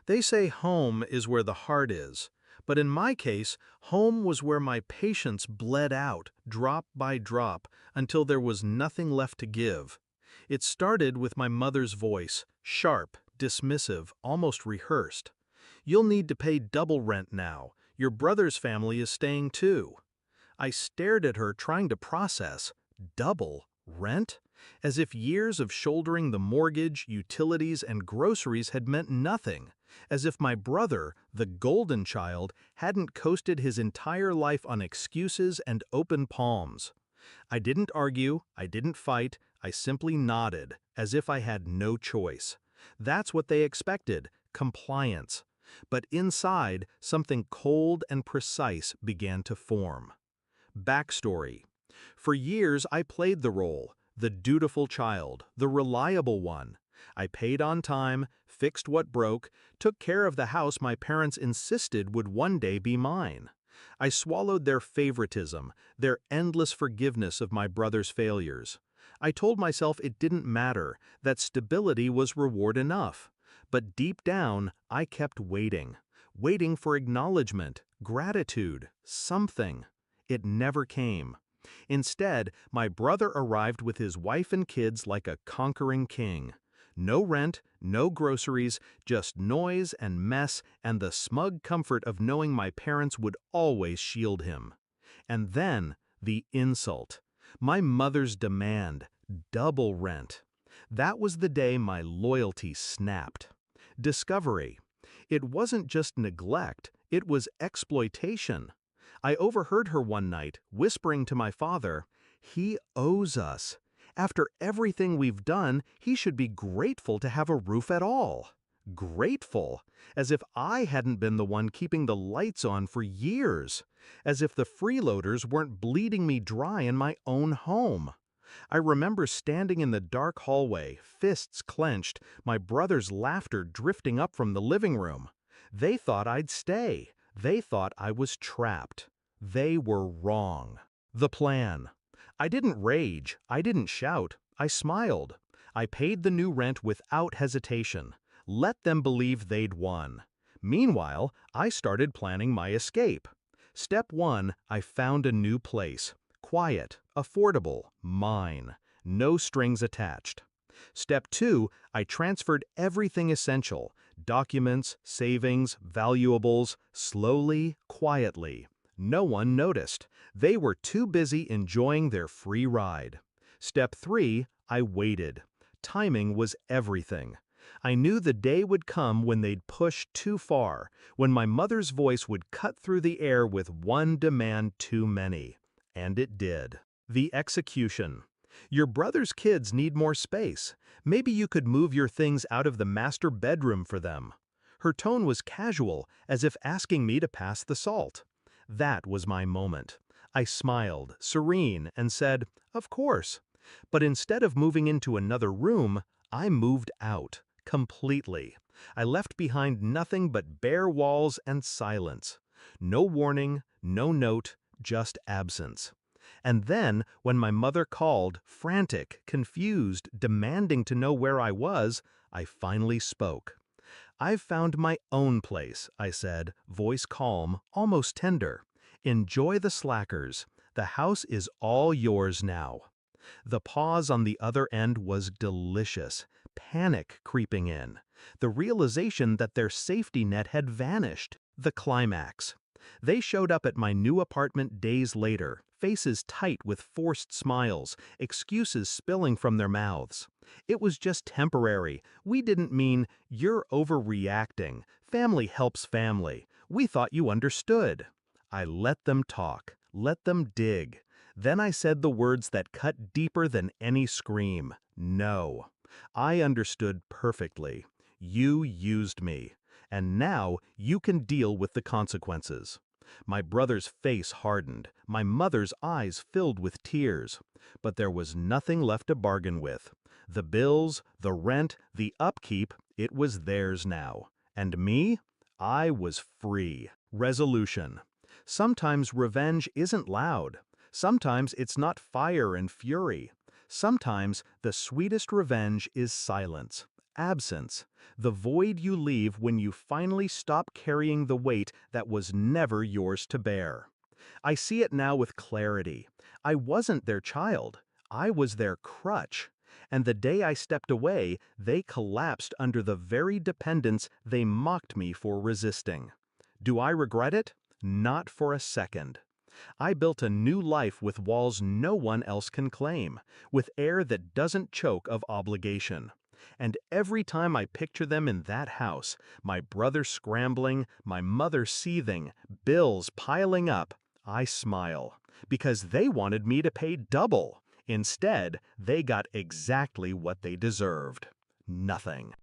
They say home is where the heart is, but in my case, home was where my patience bled out, drop by drop, until there was nothing left to give. It started with my mother's voice, sharp, dismissive, almost rehearsed. "You'll need to pay double rent now. Your brother's family is staying too." I stared at her trying to process. Double rent? As if years of shouldering the mortgage, utilities, and groceries had meant nothing. As if my brother, the golden child, hadn't coasted his entire life on excuses and open palms. I didn't argue, I didn't fight, I simply nodded, as if I had no choice. That's what they expected, compliance. But inside, something cold and precise began to form. Backstory. For years I played the role, the dutiful child, the reliable one. I paid on time, fixed what broke, took care of the house my parents insisted would one day be mine. I swallowed their favoritism, their endless forgiveness of my brother's failures. I told myself it didn't matter, that stability was reward enough. But deep down, I kept waiting. Waiting for acknowledgement, gratitude, something. It never came. Instead, my brother arrived with his wife and kids like a conquering king. No rent, no groceries, just noise and mess and the smug comfort of knowing my parents would always shield him. And then, the insult. My mother's demand, double rent. That was the day my loyalty snapped. Discovery. It wasn't just neglect, it was exploitation. I overheard her one night, whispering to my father, "He owes us. After everything we've done, he should be grateful to have a roof at all." Grateful, as if I hadn't been the one keeping the lights on for years, as if the freeloaders weren't bleeding me dry in my own home. I remember standing in the dark hallway, fists clenched, my brother's laughter drifting up from the living room. They thought I'd stay. They thought I was trapped. They were wrong. The plan. I didn't rage, I didn't shout, I smiled. I paid the new rent without hesitation. Let them believe they'd won. Meanwhile, I started planning my escape. Step 1, I found a new place. Quiet, affordable, mine. No strings attached. Step 2, I transferred everything essential. Documents, savings, valuables, slowly, quietly. No one noticed. They were too busy enjoying their free ride. Step 3, I waited. Timing was everything. I knew the day would come when they'd push too far, when my mother's voice would cut through the air with one demand too many. And it did. The execution. Your brother's kids need more space. Maybe you could move your things out of the master bedroom for them. Her tone was casual, as if asking me to pass the salt. That was my moment. I smiled, serene, and said, "Of course." But instead of moving into another room, I moved out, completely. I left behind nothing but bare walls and silence. No warning, no note, just absence. And then, when my mother called, frantic, confused, demanding to know where I was, I finally spoke. "I've found my own place," I said, voice calm, almost tender. "Enjoy the slackers. The house is all yours now." The pause on the other end was delicious, panic creeping in. The realization that their safety net had vanished. The climax. They showed up at my new apartment days later, faces tight with forced smiles, excuses spilling from their mouths. It was just temporary. We didn't mean, "You're overreacting. Family helps family. We thought you understood." I let them talk, let them dig. Then I said the words that cut deeper than any scream. No. I understood perfectly. You used me. And now you can deal with the consequences. My brother's face hardened. My mother's eyes filled with tears. But there was nothing left to bargain with. The bills, the rent, the upkeep, it was theirs now. And me? I was free. Resolution. Sometimes revenge isn't loud. Sometimes it's not fire and fury. Sometimes the sweetest revenge is silence. Absence, the void you leave when you finally stop carrying the weight that was never yours to bear. I see it now with clarity. I wasn't their child. I was their crutch. And the day I stepped away, they collapsed under the very dependence they mocked me for resisting. Do I regret it? Not for a second. I built a new life with walls no one else can claim, with air that doesn't choke of obligation. And every time I picture them in that house, my brother scrambling, my mother seething, bills piling up, I smile, because they wanted me to pay double. Instead, they got exactly what they deserved: nothing.